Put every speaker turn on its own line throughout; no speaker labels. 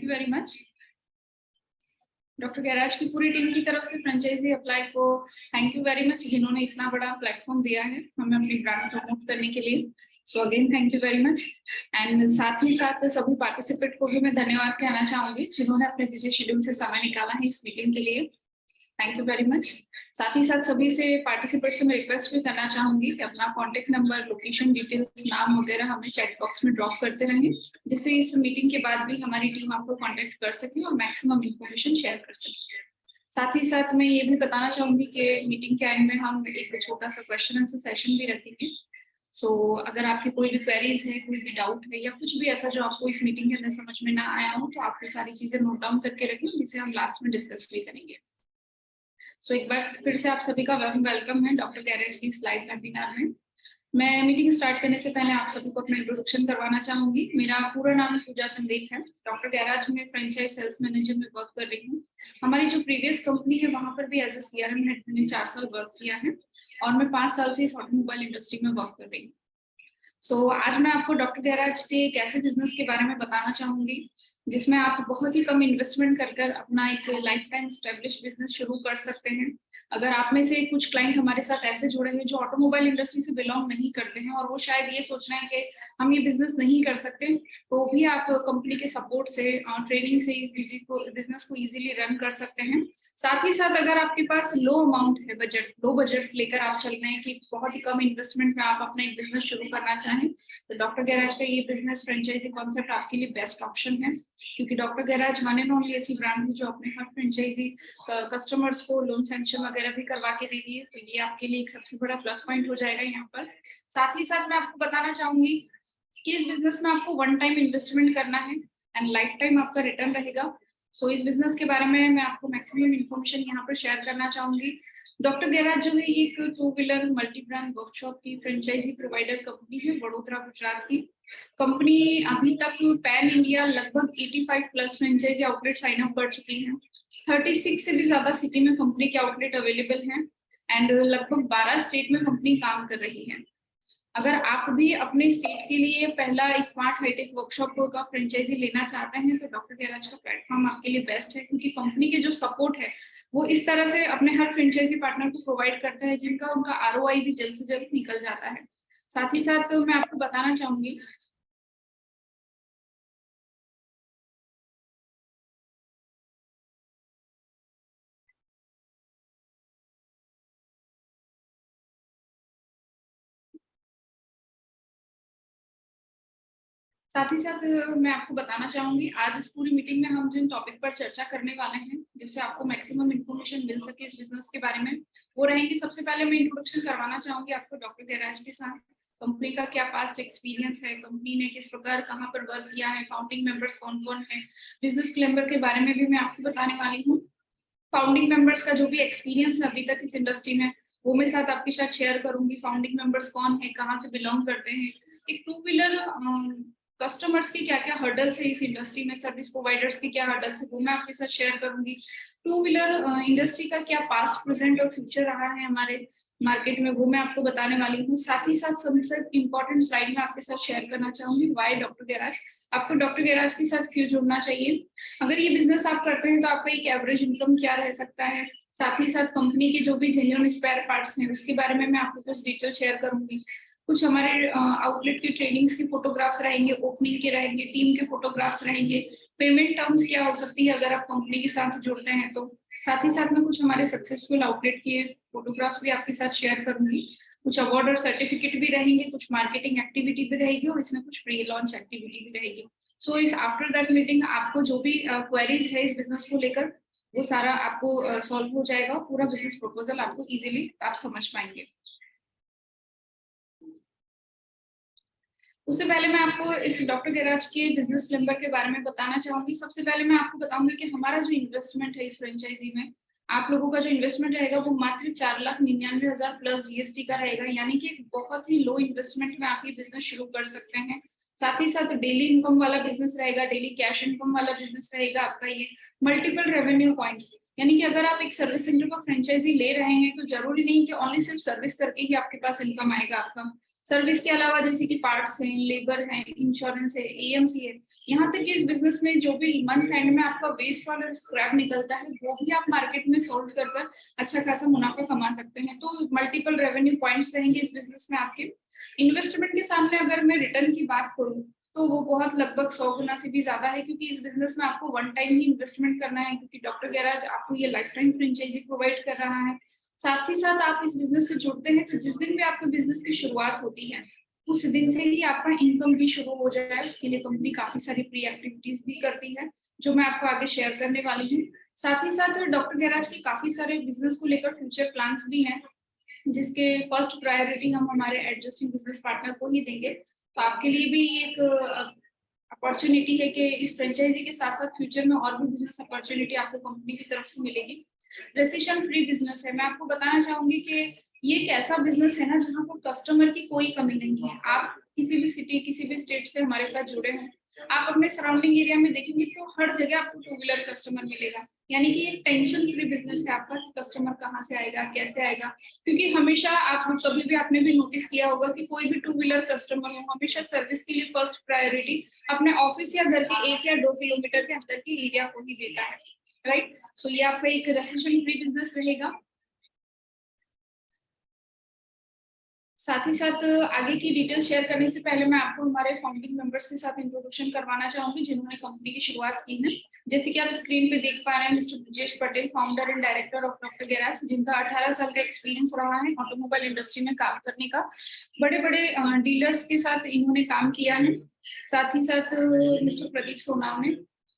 You very much. Doctor garage की पूरी team की तरफ से फ्रेंचाइजी अप्लाई को थैंक यू वेरी मच, जिन्होंने इतना बड़ा प्लेटफॉर्म दिया है हमें अपनी ब्रांड प्रमोट करने के लिए। So again thank you very much. And साथ ही साथ सभी पार्टिसिपेंट को भी मैं धन्यवाद कहना चाहूंगी जिन्होंने अपने बिजी शेड्यूल से समय निकाला है इस मीटिंग के लिए। Thank you very much. साथ ही साथ सभी से पार्टिसिपेंट से मैं रिक्वेस्ट भी करना चाहूंगी कि अपना कॉन्टेक्ट नंबर, लोकेशन डिटेल्स, नाम वगैरह हमें चैट बॉक्स में ड्रॉप करते रहेंगे, जिससे इस मीटिंग के बाद भी हमारी टीम आपको कांटेक्ट कर सके और मैक्सिमम इंफॉर्मेशन शेयर कर सके। साथ ही साथ मैं ये भी बताना चाहूंगी कि मीटिंग के एंड में हम एक छोटा सा क्वेश्चन आंसर सेशन भी रखेंगे। सो अगर आपकी कोई भी क्वेरीज है, कोई भी डाउट है या कुछ भी ऐसा जो आपको इस मीटिंग के अंदर समझ में ना आया हो, तो आप ये सारी चीजें नोट डाउन करके रखें, जिसे हम लास्ट में डिस्कस भी करेंगे। सो एक बार फिर से आप सभी का वेलकम है डॉक्टर गैराज की स्लाइड वेबिनार में। मैं मीटिंग स्टार्ट करने से पहले आप सभी को अपना इंट्रोडक्शन करवाना चाहूंगी। मेरा पूरा नाम पूजा चंदेल है। डॉक्टर गैराज में फ्रेंचाइज सेल्स मैनेजर में वर्क कर रही हूँ। हमारी जो प्रीवियस कंपनी है वहां पर भी एज ए CRM हेड मैंने 4 साल वर्क किया है और मैं 5 साल से इस ऑटोमोबाइल इंडस्ट्री में वर्क कर रही हूँ। सो आज मैं आपको डॉक्टर गैराज के एक ऐसे बिजनेस के बारे में बताना चाहूंगी जिसमें आप बहुत ही कम इन्वेस्टमेंट कर अपना एक लाइफ टाइम स्टेब्लिश बिजनेस शुरू कर सकते हैं। अगर आप में से कुछ क्लाइंट हमारे साथ ऐसे जुड़े हैं जो ऑटोमोबाइल इंडस्ट्री से बिलोंग नहीं करते हैं और वो शायद ये सोच रहे हैं कि हम ये बिजनेस नहीं कर सकते, तो भी आप कंपनी के सपोर्ट से, ट्रेनिंग से इस बिजनेस को इजीली रन कर सकते हैं। साथ ही साथ अगर आपके पास लो अमाउंट है, लो बजट लेकर आप चल रहे हैं कि बहुत ही कम इन्वेस्टमेंट में आप अपना एक बिजनेस शुरू करना चाहें, तो डॉक्टर गैराज का ये बिजनेस फ्रेंचाइजी कॉन्सेप्ट आपके लिए बेस्ट ऑप्शन है। क्योंकि doctor garage one and only ऐसी ब्रांड है जो अपने हर फ्रेंचाइजी कस्टमर्स को लोन सैंक्शन वगैरह भी करवा के दे दी है, तो ये आपके लिए एक सबसे बड़ा प्लस पॉइंट हो जाएगा यहाँ पर। साथ ही साथ मैं आपको बताना चाहूंगी कि इस बिजनेस में आपको वन टाइम इन्वेस्टमेंट करना है एंड लाइफ टाइम आपका रिटर्न रहेगा। सो इस बिजनेस के बारे में मैं आपको मैक्सिमम इन्फॉर्मेशन यहाँ पर शेयर करना चाहूंगी। डॉक्टर गैराज जो है ये एक 2 व्हीलर मल्टी ब्रांड वर्कशॉप की फ्रेंचाइजी प्रोवाइडर कंपनी है, वडोदरा गुजरात की कंपनी। अभी तक पैन इंडिया लगभग 85 plus franchisee outlet sign up कर चुकी हैं। 36 से भी ज्यादा सिटी में कंपनी के आउटलेट अवेलेबल हैं एंड लगभग 12 स्टेट में कंपनी काम कर रही है। अगर आप भी अपने स्टेट के लिए पहला स्मार्ट हाईटेक वर्कशॉप का फ्रेंचाइजी लेना चाहते हैं, तो डॉक्टर गैराज का प्लेटफॉर्म आपके लिए बेस्ट है, क्योंकि कंपनी के जो सपोर्ट है वो इस तरह से अपने हर फ्रेंचाइजी पार्टनर को प्रोवाइड करता है जिनका उनका ROI भी जल्द से जल्द निकल जाता है। साथ ही साथ मैं आपको बताना चाहूंगी मैं आपको बताना चाहूंगी आज इस पूरी मीटिंग में हम जिन टॉपिक पर चर्चा करने वाले हैं, जिससे आपको मैक्सिमम इन्फॉर्मेशन मिल सके इस बिजनेस के बारे में, वो रहेंगे। सबसे पहले मैं इंट्रोडक्शन करवाना चाहूंगी आपको डॉक्टर गैराज के साथ। कंपनी का क्या पास्ट एक्सपीरियंस है, कंपनी ने किस प्रकार कहाँ पर वर्क किया है, फाउंडिंग मेंबर्स कौन कौन है, बिजनेस क्लेम्बर के बारे में भी मैं आपको बताने वाली हूँ। फाउंडिंग मेंबर्स का जो भी एक्सपीरियंस है अभी तक इस इंडस्ट्री में, वो मैं साथ आपके साथ शेयर करूंगी। फाउंडिंग मेंबर्स कौन है, कहाँ से बिलोंग करते हैं, एक 2 व्हीलर कस्टमर्स की क्या क्या हर्डल्स है इस इंडस्ट्री में, सर्विस प्रोवाइडर्स की क्या हर्डल्स है, वो मैं आपके साथ शेयर करूंगी। 2 व्हीलर इंडस्ट्री का क्या पास्ट, प्रेजेंट और फ्यूचर रहा है हमारे मार्केट में, वो मैं आपको बताने वाली हूँ। साथ ही साथ सबसे इंपॉर्टेंट स्लाइड में आपके साथ शेयर करना चाहूंगी, वाई डॉक्टर गैराज, आपको डॉक्टर गैराज के साथ क्यों जुड़ना चाहिए। अगर ये बिजनेस आप करते हैं तो आपका एक एवरेज इनकम क्या रह सकता है। साथ ही साथ कंपनी के जो भी जेन्युइन स्पेयर पार्ट्स हैं उसके बारे में मैं आपको कुछ डिटेल शेयर करूंगी। कुछ हमारे आउटलेट की ट्रेनिंग्स के फोटोग्राफ्स रहेंगे, ओपनिंग के रहेंगे, टीम के फोटोग्राफ्स रहेंगे, पेमेंट टर्म्स क्या हो सकती है अगर आप कंपनी के साथ जुड़ते हैं तो। साथ ही साथ में कुछ हमारे सक्सेसफुल आउटलेट के फोटोग्राफ्स भी आपके साथ शेयर करूंगी। कुछ अवार्ड और सर्टिफिकेट भी रहेंगे, कुछ मार्केटिंग एक्टिविटी भी रहेगी और इसमें कुछ प्री लॉन्च एक्टिविटी भी रहेगी। सो इस आफ्टर दैट मीटिंग आपको जो भी क्वेरीज है इस बिजनेस को लेकर, वो सारा आपको सॉल्व हो जाएगा। पूरा बिजनेस प्रपोजल आपको इजीली आप समझ पाएंगे। उससे पहले मैं आपको इस डॉक्टर गैराज के बिजनेस क्लेम्बर के बारे में बताना चाहूंगी। सबसे पहले मैं आपको बताऊंगी कि हमारा जो इन्वेस्टमेंट है इस फ्रेंचाइजी में, आप लोगों का जो इन्वेस्टमेंट रहेगा वो मात्र 4,99,000 प्लस GST का रहेगा, यानी कि एक बहुत ही लो इन्वेस्टमेंट में आप ये बिजनेस शुरू कर सकते हैं। साथ ही साथ डेली इनकम वाला बिजनेस रहेगा, डेली कैश इनकम वाला बिजनेस रहेगा आपका ये। मल्टीपल रेवेन्यू पॉइंट्स, यानी कि अगर आप एक सर्विस सेंटर का फ्रेंचाइजी ले रहे हैं तो जरूरी नहीं कि ओनली सिर्फ सर्विस करके ही आपके पास इनकम आएगा आपका। सर्विस के अलावा जैसे कि पार्ट्स हैं, लेबर है, इंश्योरेंस है, एएमसी है, यहाँ तक कि इस बिजनेस में जो भी मंथ एंड में आपका वेस्ट वाला स्क्रैप निकलता है वो भी आप मार्केट में सोल्ड कर कर अच्छा खासा मुनाफा कमा सकते हैं। तो मल्टीपल रेवेन्यू पॉइंट्स रहेंगे इस बिजनेस में आपके। इन्वेस्टमेंट के सामने अगर मैं रिटर्न की बात करूँ तो वो बहुत लगभग 100 गुना से भी ज्यादा है, क्योंकि इस बिजनेस में आपको वन टाइम ही इन्वेस्टमेंट करना है, क्योंकि डॉक्टर गैराज आपको ये लाइफ टाइम फ्रेंचाइजी प्रोवाइड कर रहा है। साथ ही साथ आप इस बिजनेस से जुड़ते हैं तो जिस दिन भी आपके बिजनेस की शुरुआत होती है उस दिन से ही आपका इनकम भी शुरू हो जाए, उसके लिए कंपनी काफी सारी प्री एक्टिविटीज भी करती है जो मैं आपको आगे शेयर करने वाली हूँ। साथ ही साथ डॉक्टर गैराज के काफी सारे बिजनेस को लेकर फ्यूचर प्लान्स भी हैं, जिसके फर्स्ट प्रायोरिटी हम हमारे एडजस्टिंग बिजनेस पार्टनर को ही देंगे। तो आपके लिए भी एक अपॉर्चुनिटी है कि इस फ्रेंचाइजी के साथ साथ फ्यूचर में और भी बिजनेस अपॉर्चुनिटी आपको कंपनी की तरफ से मिलेगी। रेसिशन फ्री बिजनेस है। मैं आपको बताना चाहूंगी कि ये एक ऐसा बिजनेस है ना जहाँ पर कस्टमर की कोई कमी नहीं है। आप किसी भी सिटी, किसी भी स्टेट से हमारे साथ जुड़े हैं, आप अपने सराउंडिंग एरिया में देखेंगे तो हर जगह आपको टू व्हीलर कस्टमर मिलेगा। यानी कि एक टेंशन फ्री बिजनेस है आपका कि कस्टमर कहाँ से आएगा, कैसे आएगा। क्योंकि हमेशा आप कभी भी आपने भी नोटिस किया होगा कि कोई भी टू व्हीलर कस्टमर हो, हमेशा सर्विस के लिए फर्स्ट प्रायोरिटी अपने ऑफिस या घर के 1 या 2 किलोमीटर के अंदर के एरिया को ही देता है, राइट। सो ये आपका एक रेसिशन फ्री बिजनेस रहेगा। साथ ही साथ आगे की डिटेल्स शेयर करने से पहले मैं आपको हमारे फाउंडिंग मेंबर्स के साथ इंट्रोडक्शन करवाना चाहूंगी जिन्होंने कंपनी की शुरुआत की है। जैसे कि आप स्क्रीन पे देख पा रहे हैं, mister Brajesh Patel, founder and director of doctor garage, जिनका 18 साल का एक्सपीरियंस रहा है ऑटोमोबाइल इंडस्ट्री में काम करने का। बड़े बड़े डीलर्स के साथ इन्होंने काम किया है। साथ ही साथ मिस्टर प्रदीप सोनावने,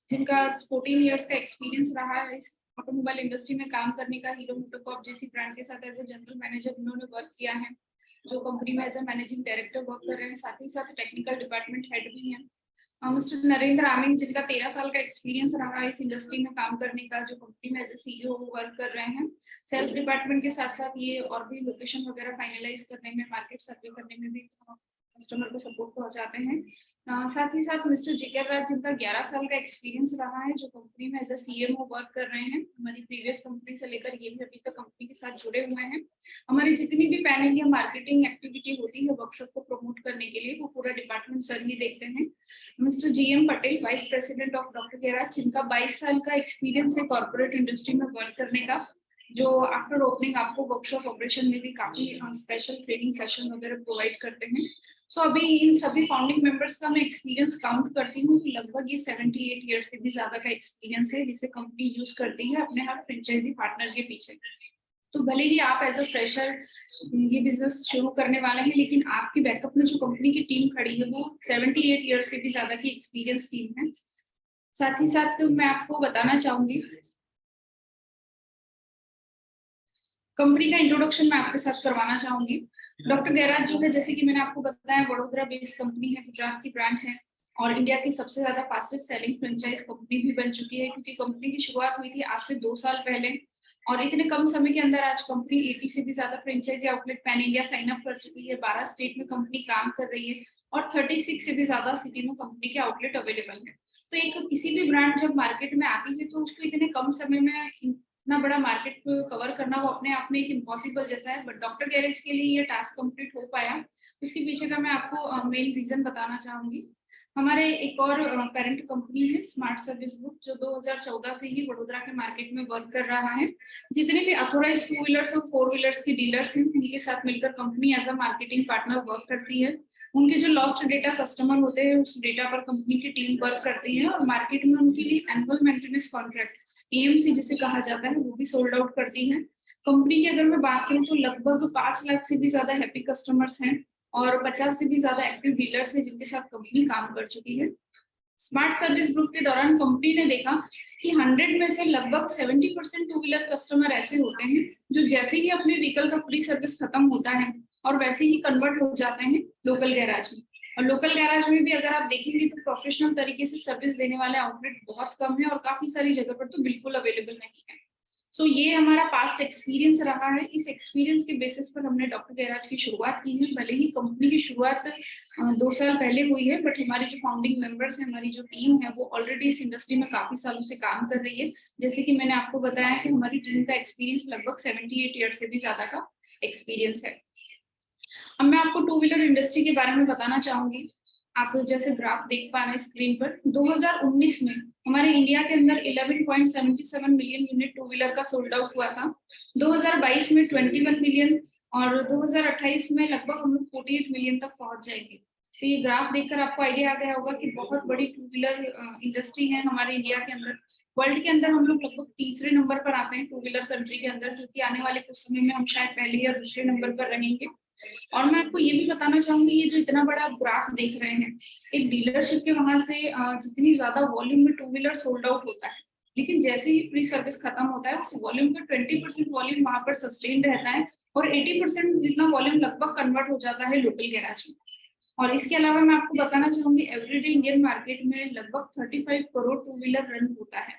जिनका 14 ईयर्स का एक्सपीरियंस रहा है इस ऑटोमोबाइल इंडस्ट्री में काम करने का। हीरो मोटोकॉर्प जैसी ब्रांड के साथ एज ए जनरल मैनेजर उन्होंने वर्क किया है, जो कंपनी में as a managing director work कर रहे हैं। साथ ही साथ टेक्निकल डिपार्टमेंट हेड भी हैं। मिस्टर नरेंद्र आमिन, जिनका 13 साल का एक्सपीरियंस रहा है इस इंडस्ट्री में काम करने का, जो कंपनी में एज ए सीईओ वर्क कर रहे हैं। सेल्स डिपार्टमेंट के साथ साथ ये और भी लोकेशन वगैरह फाइनलाइज करने में, मार्केट सर्वे करने में भी कस्टमर को सपोर्ट पहुंचाते हैं। साथ ही साथ मिस्टर जिगर राज, जिनका 11 साल का एक्सपीरियंस रहा है, जो कंपनी में एज ए सीएमओ वर्क कर रहे हैं। हमारी प्रीवियस कंपनी से लेकर ये भी अभी तक कंपनी के साथ जुड़े हुए हैं। हमारी जितनी भी पैन इंडिया मार्केटिंग एक्टिविटी होती है वर्कशॉप को प्रमोट करने के लिए, वो पूरा डिपार्टमेंट सर ही देखते हैं। Mister GM Patel, vice president of doctor garage, जिनका 22 साल का एक्सपीरियंस है कॉर्पोरेट इंडस्ट्री में वर्क करने का, जो आफ्टर ओपनिंग आपको वर्कशॉप ऑपरेशन में भी काफी स्पेशल ट्रेनिंग सेशन वगैरह प्रोवाइड करते हैं। सो अभी इन सभी फाउंडिंग मेंबर्स का मैं एक्सपीरियंस काउंट करती हूँ तो लगभग ये 78 ईयर से भी ज्यादा का एक्सपीरियंस है, जिसे कंपनी यूज करती है अपने हर फ्रेंचाइजी पार्टनर के पीछे। तो भले ही आप एज अ फ्रेशर ये बिजनेस शुरू करने वाले हैं, लेकिन आपकी बैकअप में जो कंपनी की टीम खड़ी है वो 78 ईयर से भी ज्यादा की एक्सपीरियंस टीम है। साथ ही साथ मैं आपको बताना चाहूंगी कंपनी का इंट्रोडक्शन मैं आपके साथ करवाना चाहूंगी। डॉक्टर गैराज जो है, जैसे कि मैंने आपको बताया, वडोदरा बेस्ड कंपनी है, गुजरात की ब्रांड है और इंडिया की सबसे ज्यादा फास्टेस्ट सेलिंग फ्रेंचाइज कंपनी भी बन चुकी है, क्योंकि कंपनी की शुरुआत हुई थी आज से 2 साल पहले और इतने कम समय के अंदर आज कंपनी 80 से भी ज्यादा franchisee outlet pan India sign up कर चुकी है। 12 स्टेट में कंपनी काम कर रही है और 36 से भी ज्यादा सिटी में कंपनी के आउटलेट अवेलेबल है। तो एक किसी भी ब्रांड जब मार्केट में आती है तो उसको इतने कम समय में इतना बड़ा मार्केट कवर करना वो अपने आप में एक इम्पॉसिबल जैसा है, बट डॉक्टर गैरेज के लिए ये टास्क कंप्लीट हो पाया। उसके पीछे का मैं आपको मेन रीजन बताना चाहूंगी। हमारे एक और पेरेंट कंपनी है स्मार्ट सर्विस ग्रुप, जो 2014 से ही वडोदरा के मार्केट में वर्क कर रहा है। जितने भी अथोराइज 2 व्हीलर्स और 4 व्हीलर्स के डीलर्स हैं उनके साथ मिलकर company as a marketing partner work करती है। उनके जो लॉस्ट डेटा कस्टमर होते हैं उस डेटा पर कंपनी की टीम वर्क करती है और मार्केट में उनके लिए एनुअल मेंटेनेंस कॉन्ट्रैक्ट, एएमसी जिसे कहा जाता है, वो भी सोल्ड आउट करती है। कंपनी की अगर मैं बात करूं तो लगभग 5 लाख से भी ज्यादा हैप्पी कस्टमर्स हैं और 50 से भी ज्यादा एक्टिव डीलर्स हैं जिनके साथ कंपनी काम कर चुकी है। स्मार्ट सर्विस ग्रुप के दौरान कंपनी ने देखा कि 100 में से लगभग 70% टू व्हीलर कस्टमर ऐसे होते हैं जो जैसे ही अपने व्हीकल का फ्री सर्विस खत्म होता है और वैसे ही कन्वर्ट हो जाते हैं लोकल गैराज में। और लोकल गैराज में भी अगर आप देखेंगे तो प्रोफेशनल तरीके से सर्विस देने वाले आउटलेट बहुत कम है और काफी सारी जगह पर तो बिल्कुल अवेलेबल नहीं है। सो ये हमारा पास्ट एक्सपीरियंस रहा है। इस एक्सपीरियंस के बेसिस पर हमने डॉक्टर गैराज की शुरुआत की है। भले ही कंपनी की शुरुआत 2 साल पहले हुई है, बट हमारे जो फाउंडिंग मेंबर्स हैं, हमारी जो टीम है, वो ऑलरेडी इस इंडस्ट्री में काफी सालों से काम कर रही है। जैसे कि मैंने आपको बताया कि हमारी टीम का एक्सपीरियंस लगभग 78 ईयर से भी ज्यादा का एक्सपीरियंस है। अब मैं आपको टू व्हीलर इंडस्ट्री के बारे में बताना चाहूंगी। आप जैसे ग्राफ देख पा रहे हैं स्क्रीन पर, 2019 में हमारे इंडिया के अंदर 11.77 मिलियन यूनिट टू व्हीलर का सोल्ड आउट हुआ था। 2022 में 21 मिलियन और 2028 में लगभग हम लोग 48 मिलियन तक पहुंच जाएंगे। तो ये ग्राफ देखकर आपको आइडिया आ गया होगा कि बहुत बड़ी टू व्हीलर इंडस्ट्री है हमारे इंडिया के अंदर। वर्ल्ड के अंदर हम लोग लगभग तीसरे नंबर पर आते हैं टू व्हीलर कंट्री के अंदर, जो कि आने वाले कुछ समय में हम शायद पहले या दूसरे नंबर पर रहेंगे। और मैं आपको ये भी बताना चाहूंगी, ये जो इतना बड़ा आप ग्राफ देख रहे हैं, एक डीलरशिप के वहां से जितनी ज्यादा वॉल्यूम में टू व्हीलर सोल्ड आउट होता है, लेकिन जैसे ही प्री सर्विस खत्म होता है उस वॉल्यूम का 20% वॉल्यूम वहां पर सस्टेन रहता है और 80% जितना वॉल्यूम लगभग कन्वर्ट हो जाता है लोकल गैराज में। और इसके अलावा मैं आपको बताना चाहूंगी, एवरीडे इंडियन मार्केट में लगभग 35 करोड़ टू व्हीलर रन होता है,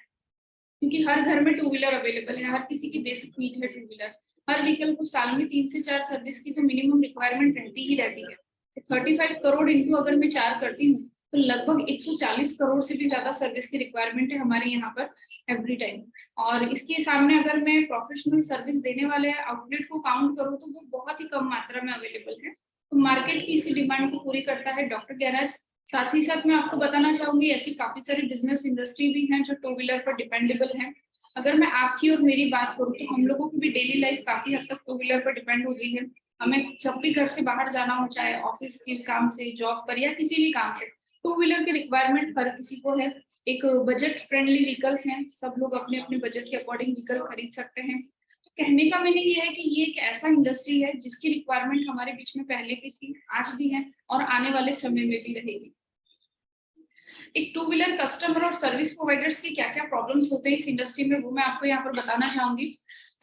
क्योंकि हर घर में टू व्हीलर अवेलेबल है, हर किसी की बेसिक नीड है टू व्हीलर। हर व्हीकल को साल में 3 से 4 सर्विस की तो मिनिमम रिक्वायरमेंट रहती ही रहती है। तो 35 करोड़ इंटू अगर मैं 4 करती हूँ तो लगभग 140 करोड़ से भी ज्यादा सर्विस की रिक्वायरमेंट है हमारे यहाँ पर एवरी टाइम। और इसके सामने अगर मैं प्रोफेशनल सर्विस देने वाले आउटलेट को काउंट करूँ तो वो बहुत ही कम मात्रा में अवेलेबल है। तो मार्केट की इसी डिमांड को पूरी करता है डॉक्टर गैराज। साथ ही साथ मैं आपको बताना चाहूंगी, ऐसी काफी सारी बिजनेस इंडस्ट्री भी हैं जो टू व्हीलर पर डिपेंडेबल हैं। अगर मैं आपकी और मेरी बात करूँ तो हम लोगों की भी डेली लाइफ काफी हद तक टू व्हीलर पर डिपेंड हो गई है। हमें जब भी घर से बाहर जाना हो, चाहे ऑफिस के काम से, जॉब पर या किसी भी काम से, टू व्हीलर की रिक्वायरमेंट हर किसी को है। एक बजट फ्रेंडली व्हीकल्स हैं, सब लोग अपने अपने बजट के अकॉर्डिंग व्हीकल खरीद सकते हैं। तो कहने का मीनिंग ये है कि ये एक ऐसा इंडस्ट्री है जिसकी रिक्वायरमेंट हमारे बीच में पहले भी थी, आज भी है और आने वाले समय में भी रहेगी। एक टू व्हीलर कस्टमर और सर्विस प्रोवाइडर्स की क्या क्या प्रॉब्लम्स होते हैं इस इंडस्ट्री में, वो मैं आपको यहाँ पर बताना चाहूंगी।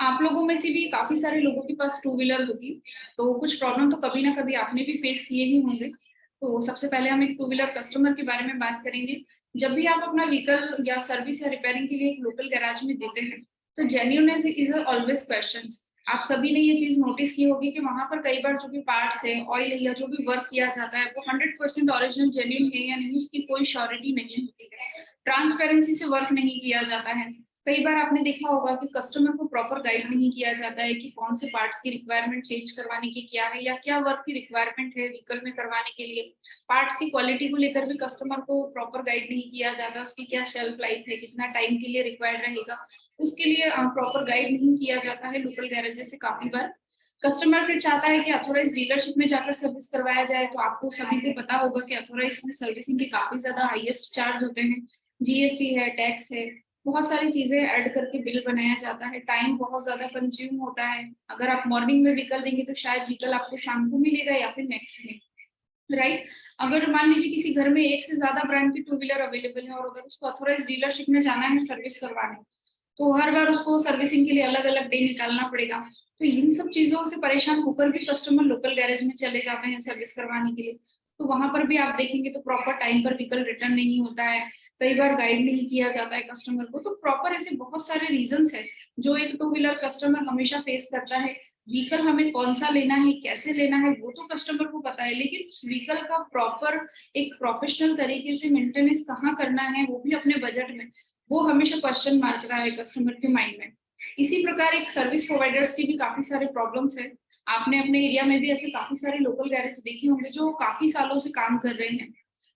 आप लोगों में से भी काफी सारे लोगों के पास टू व्हीलर होगी, तो कुछ प्रॉब्लम तो कभी ना कभी आपने भी फेस किए ही होंगे। तो सबसे पहले हम एक टू व्हीलर कस्टमर के बारे में बात करेंगे। जब भी आप अपना व्हीकल या सर्विस या रिपेयरिंग के लिए एक लोकल गैराज में देते हैं तो जेन्युइननेस इज ऑलवेज क्वेश्चन। आप सभी ने ये चीज नोटिस की होगी कि वहां पर कई बार जो भी पार्ट्स है, ऑयल है या जो भी वर्क किया जाता है वो 100% ओरिजिनल जेन्युइन है या नहीं, उसकी कोई श्योरिटी नहीं होती है। ट्रांसपेरेंसी से वर्क नहीं किया जाता है। कई बार आपने देखा होगा कि कस्टमर को प्रॉपर गाइड नहीं किया जाता है कि कौन से पार्ट्स की रिक्वायरमेंट चेंज करवाने की क्या है या क्या वर्क की रिक्वायरमेंट है व्हीकल में करवाने के लिए। पार्ट्स की क्वालिटी को लेकर भी कस्टमर को प्रॉपर गाइड नहीं किया जाता, उसकी क्या शेल्फ लाइफ है, कितना टाइम के लिए रिक्वायर्ड रहेगा, उसके लिए प्रॉपर गाइड नहीं किया जाता है लोकल गैरेजेस से। काफी बार कस्टमर फिर चाहता है कि अथोराइज डीलरशिप में जाकर सर्विस करवाया जाए, तो आपको सभी को पता होगा कि अथोराइज में सर्विसिंग के काफी ज्यादा हाईएस्ट चार्ज होते हैं। जीएसटी है, टैक्स है, बहुत सारी चीजें ऐड करके बिल बनाया जाता है। टाइम बहुत ज्यादा कंज्यूम होता है। अगर आप मॉर्निंग में व्हीकल देंगे तो शायद व्हीकल आपको शाम को मिलेगा या फिर नेक्स्ट डे, राइट। अगर मान लीजिए किसी घर में एक से ज्यादा ब्रांड की टू व्हीलर अवेलेबल है और अगर उसको अथोराइज डीलरशिप में जाना है सर्विस करवाने, तो हर बार उसको सर्विसिंग के लिए अलग अलग डे निकालना पड़ेगा। तो इन सब चीजों से परेशान होकर भी कस्टमर लोकल गैरेज में चले जाते हैं सर्विस करवाने के लिए। तो वहां पर भी आप देखेंगे तो प्रॉपर टाइम पर व्हीकल रिटर्न नहीं होता है, कई बार गाइड नहीं किया जाता है कस्टमर को। तो प्रॉपर ऐसे बहुत सारे रीजंस है जो एक टू व्हीलर कस्टमर हमेशा फेस करता है। व्हीकल हमें कौन सा लेना है, कैसे लेना है, वो तो कस्टमर को पता है, लेकिन उस व्हीकल का प्रॉपर एक प्रोफेशनल तरीके से मेंटेनेंस कहाँ करना है वो भी अपने बजट में, वो हमेशा क्वेश्चन मार्क रहा है कस्टमर के माइंड में। इसी प्रकार एक सर्विस प्रोवाइडर्स की भी काफी सारे प्रॉब्लम्स है। आपने अपने एरिया में भी ऐसे काफी सारे लोकल गैरेज देखे होंगे जो काफी सालों से काम कर रहे हैं,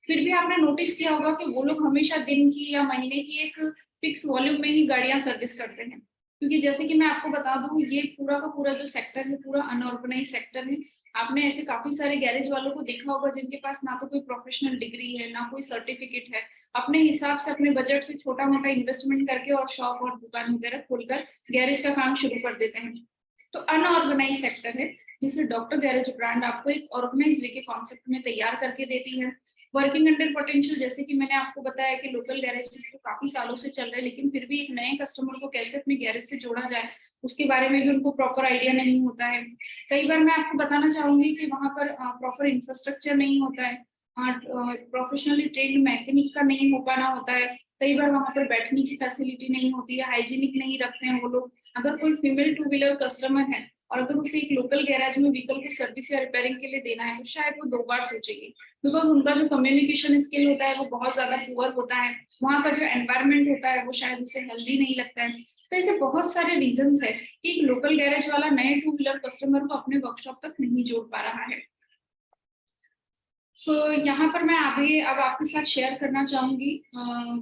फिर भी आपने नोटिस किया होगा कि वो लोग हमेशा दिन की या महीने की एक फिक्स वॉल्यूम में ही गाड़ियां सर्विस करते हैं। क्योंकि जैसे कि मैं आपको बता दूं, ये पूरा का पूरा जो सेक्टर है पूरा अनऑर्गेनाइज सेक्टर है। आपने ऐसे काफी सारे गैरेज वालों को देखा होगा जिनके पास ना तो कोई प्रोफेशनल डिग्री है, ना कोई सर्टिफिकेट है, अपने हिसाब से अपने बजट से छोटा मोटा इन्वेस्टमेंट करके और शॉप और दुकान वगैरह खोलकर गैरेज का काम शुरू कर देते हैं। तो अनऑर्गेनाइज सेक्टर है, जिसे डॉक्टर गैरेज ब्रांड आपको एक ऑर्गेनाइज वे के कॉन्सेप्ट में तैयार करके देती है। वर्किंग अंडर पोटेंशियल, जैसे कि मैंने आपको बताया कि लोकल गैरेज तो काफी सालों से चल रहे हैं, लेकिन फिर भी एक नए कस्टमर को कैसे अपने गैरेज से जोड़ा जाए उसके बारे में भी उनको प्रॉपर आइडिया नहीं होता है। कई बार मैं आपको बताना चाहूंगी कि वहां पर प्रॉपर इंफ्रास्ट्रक्चर नहीं होता है, प्रोफेशनली ट्रेन्ड मैकेनिक का नहीं हो पाना होता है। कई बार वहां पर बैठने की फैसिलिटी नहीं होती है, हाइजीनिक नहीं रखते हैं वो लोग। अगर कोई फीमेल टू व्हीलर कस्टमर है और अगर उसे एक लोकल गैराज में व्हीकल को सर्विस या रिपेयरिंग के लिए देना है तो शायद वो 2 बार सोचेगी, बिकॉज उनका जो कम्युनिकेशन स्किल होता है वो बहुत ज्यादा पुअर होता है, वहाँ का जो एनवायरमेंट होता है वो शायद उसे हेल्दी नहीं लगता है। तो ऐसे बहुत सारे रीजंस है कि एक लोकल गैरेज वाला नए 2 व्हीलर कस्टमर को अपने वर्कशॉप तक नहीं जोड़ पा रहा है। सो यहाँ पर मैं अभी अब आपके साथ शेयर करना चाहूंगी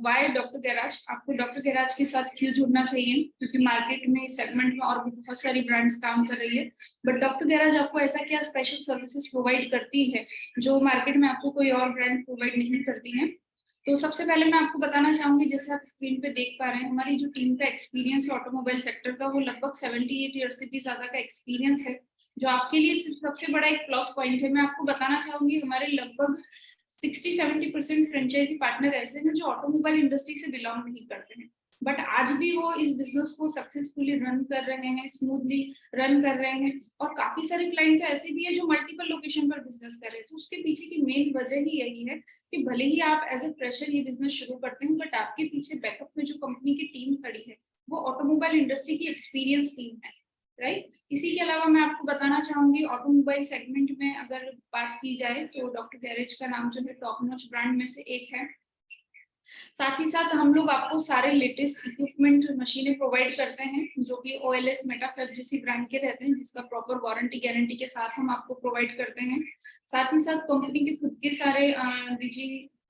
वाई डॉक्टर गैराज, आपको डॉक्टर गैराज के साथ क्यों जुड़ना चाहिए, क्योंकि मार्केट में इस सेगमेंट में और भी बहुत सारी ब्रांड्स काम कर रही है, बट डॉक्टर गैराज आपको ऐसा क्या स्पेशल सर्विसेज प्रोवाइड करती है जो मार्केट में आपको कोई और ब्रांड प्रोवाइड नहीं करती है। तो सबसे पहले मैं आपको बताना चाहूंगी, जैसे आप स्क्रीन पे देख पा रहे हैं, हमारी जो टीम का एक्सपीरियंस है ऑटोमोबाइल सेक्टर का वो लगभग 78 ईयर से भी ज्यादा का एक्सपीरियंस है, जो आपके लिए सबसे बड़ा एक प्लस पॉइंट है। मैं आपको बताना चाहूंगी हमारे लगभग 60-70% फ्रेंचाइजी पार्टनर ऐसे हैं जो ऑटोमोबाइल इंडस्ट्री से बिलोंग नहीं करते हैं, बट आज भी वो इस बिजनेस को सक्सेसफुली रन कर रहे हैं, स्मूथली रन कर रहे हैं, और काफी सारे क्लाइंट तो ऐसे भी है जो मल्टीपल लोकेशन पर बिजनेस कर रहे हैं। तो उसके पीछे की मेन वजह ही यही है कि भले ही आप एज ए फ्रेशर ये बिजनेस शुरू करते हैं, बट आपके पीछे बैकअप में जो कंपनी की टीम खड़ी है वो ऑटोमोबाइल इंडस्ट्री की एक्सपीरियंस टीम है, राइट। इसी के अलावा मैं आपको बताना चाहूंगी ऑटोमोबाइल सेगमेंट में अगर बात की जाए तो डॉक्टर गैरेज का नाम जो है टॉप नॉच ब्रांड में से एक है। साथ ही साथ हम लोग आपको सारे लेटेस्ट इक्विपमेंट मशीनें प्रोवाइड करते हैं जो कि OLS मेटाफैब जैसी ब्रांड के रहते हैं, जिसका प्रॉपर वारंटी गारंटी के साथ हम आपको प्रोवाइड करते हैं। साथ ही साथ कंपनी के खुद के सारे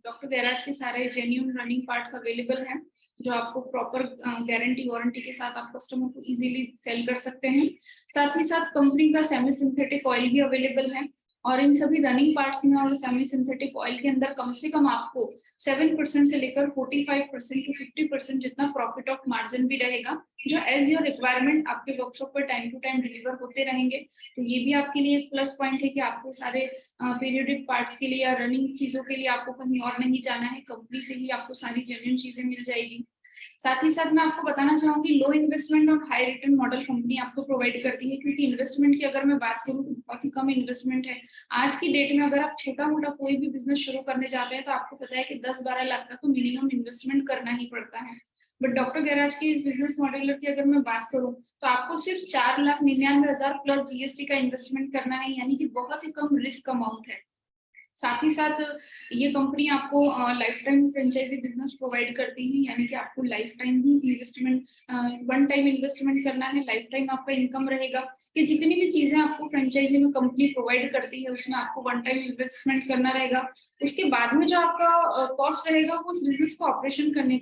डॉक्टर गैराज के सारे जेन्युइन रनिंग पार्ट्स अवेलेबल हैं जो आपको प्रॉपर गारंटी वारंटी के साथ आप कस्टमर को इजीली सेल कर सकते हैं। साथ ही साथ कंपनी का सेमी सिंथेटिक ऑयल भी अवेलेबल है, और इन सभी रनिंग पार्ट्स में और सेमी सिंथेटिक ऑयल के अंदर कम से कम आपको 7% से लेकर 45% टू 50% जितना प्रॉफिट ऑफ मार्जिन भी रहेगा, जो एज योर रिक्वायरमेंट आपके वर्कशॉप पर टाइम टू टाइम डिलीवर होते रहेंगे। तो ये भी आपके लिए एक प्लस पॉइंट है कि आपको सारे पीरियडिक पार्ट्स के लिए या रनिंग चीजों के लिए आपको कहीं और नहीं जाना है, कंपनी से ही आपको सारी जेन्युइन चीजें मिल जाएगी। साथ ही साथ मैं आपको बताना चाहूंगी लो इन्वेस्टमेंट और हाई रिटर्न मॉडल कंपनी आपको प्रोवाइड करती है, क्योंकि इन्वेस्टमेंट की अगर मैं बात करूँ तो बहुत ही कम इन्वेस्टमेंट है। आज की डेट में अगर आप छोटा मोटा कोई भी बिजनेस शुरू करने जाते हैं तो आपको पता है कि 10-12 लाख का तो मिनिमम इन्वेस्टमेंट करना ही पड़ता है, बट डॉक्टर गैराज के इस बिजनेस मॉडल की अगर मैं बात करूं तो आपको सिर्फ 4,99,000 प्लस GST का इन्वेस्टमेंट करना है, यानी कि बहुत ही कम रिस्क अमाउंट है। साथ ही साथ ये कंपनी आपको life time franchisee business provide करती है, यानी कि आपको लाइफ टाइम ही इन्वेस्टमेंट, वन टाइम इन्वेस्टमेंट करना है, लाइफ टाइम आपका इनकम रहेगा कि जितनी भी चीजें आपको फ्रेंचाइजी में कंपनी प्रोवाइड करती है उसमें आपको वन टाइम इन्वेस्टमेंट करना रहेगा। उसके बाद में जो आपका कॉस्ट रहेगा वो उस बिजनेस को ऑपरेशन करने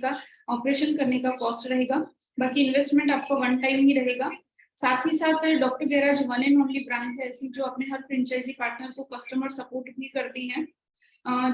का कॉस्ट रहेगा, बाकी इन्वेस्टमेंट आपका वन टाइम ही रहेगा। साथ ही साथ doctor garage one and only brand है ऐसी जो अपने हर फ्रेंचाइजी पार्टनर को कस्टमर सपोर्ट भी करती है।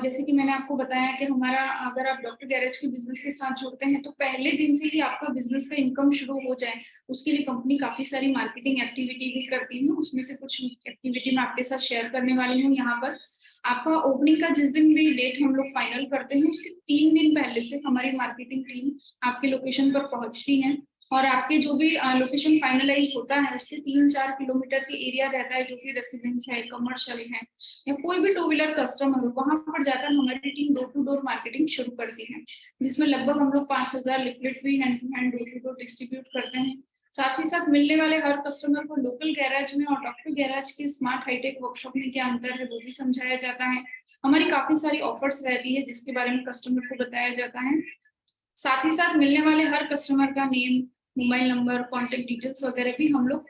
जैसे कि मैंने आपको बताया कि हमारा अगर आप डॉक्टर गैरेज के बिजनेस के साथ जुड़ते हैं तो पहले दिन से ही आपका बिजनेस का इनकम शुरू हो जाए उसके लिए कंपनी काफी सारी मार्केटिंग एक्टिविटी भी करती है। उसमें से कुछ एक्टिविटी मैं आपके साथ शेयर करने वाली हूँ यहाँ पर। आपका ओपनिंग का जिस दिन भी डेट हम लोग फाइनल करते हैं उसके 3 दिन पहले से हमारी मार्केटिंग टीम आपके लोकेशन पर पहुंचती है, और आपके जो भी लोकेशन फाइनलाइज होता है उसके 3-4 किलोमीटर के एरिया रहता है जो कि रेसिडेंस है, कमर्शियल है, या कोई भी 2 व्हीलर कस्टमर हो, वहां पर जाकर हमारी team door to door marketing शुरू करती है, जिसमें लगभग हम लोग 5,000 लिफलेट भी hand to hand door to door distribute करते हैं। साथ ही साथ मिलने वाले हर कस्टमर को लोकल गैराज में और डॉक्टर गैराज के स्मार्ट हाईटेक वर्कशॉप में क्या अंतर है वो भी समझाया जाता है। हमारी काफी सारी ऑफर्स रहती है जिसके बारे में कस्टमर को बताया जाता है। साथ ही साथ मिलने वाले हर कस्टमर का name, mobile number, contact details वगैरह भी हम लोग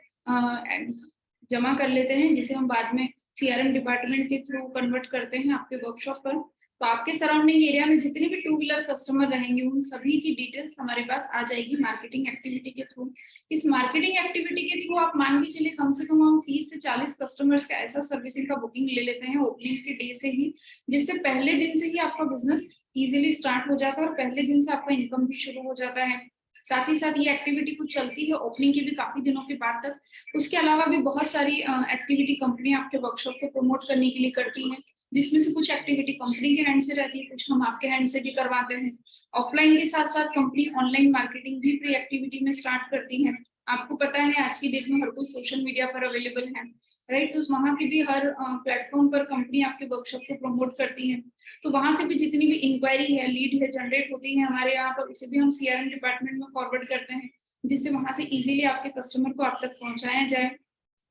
जमा कर लेते हैं, जिसे हम बाद में CRM डिपार्टमेंट के थ्रू कन्वर्ट करते हैं आपके वर्कशॉप पर। तो आपके सराउंडिंग एरिया में जितने भी 2 व्हीलर कस्टमर रहेंगे उन सभी की डिटेल्स हमारे पास आ जाएगी मार्केटिंग एक्टिविटी के थ्रू। इस मार्केटिंग एक्टिविटी के थ्रू आप मान के चलिए कम से कम हम 30 से 40 कस्टमर्स का ऐसा सर्विसिंग का बुकिंग ले लेते हैं ओपनिंग के डे से ही, जिससे पहले दिन से ही आपका बिजनेस इजीली स्टार्ट हो जाता है और पहले दिन से आपका इनकम भी शुरू हो जाता है। साथ ही साथ ये एक्टिविटी कुछ चलती है ओपनिंग के भी काफी दिनों के बाद तक। उसके अलावा भी बहुत सारी एक्टिविटी कंपनी आपके वर्कशॉप को प्रमोट करने के लिए करती है, जिसमें से कुछ एक्टिविटी कंपनी के हैंड से रहती है, कुछ हम आपके हैंड से भी करवाते हैं। ऑफलाइन के साथ साथ कंपनी ऑनलाइन मार्केटिंग भी प्री एक्टिविटी में स्टार्ट करती है। आपको पता है आज की डेट में हर कोई सोशल मीडिया पर अवेलेबल है, राइट। तो वहाँ की भी हर प्लेटफॉर्म पर कंपनी आपके वर्कशॉप को प्रमोट करती है। तो वहां से भी जितनी भी इंक्वायरी है, लीड है जनरेट होती है हमारे यहाँ पर, उसे भी हम CRM डिपार्टमेंट में फॉरवर्ड करते हैं, जिससे वहां से इजीली आपके कस्टमर को आप तक पहुंचाया जाए।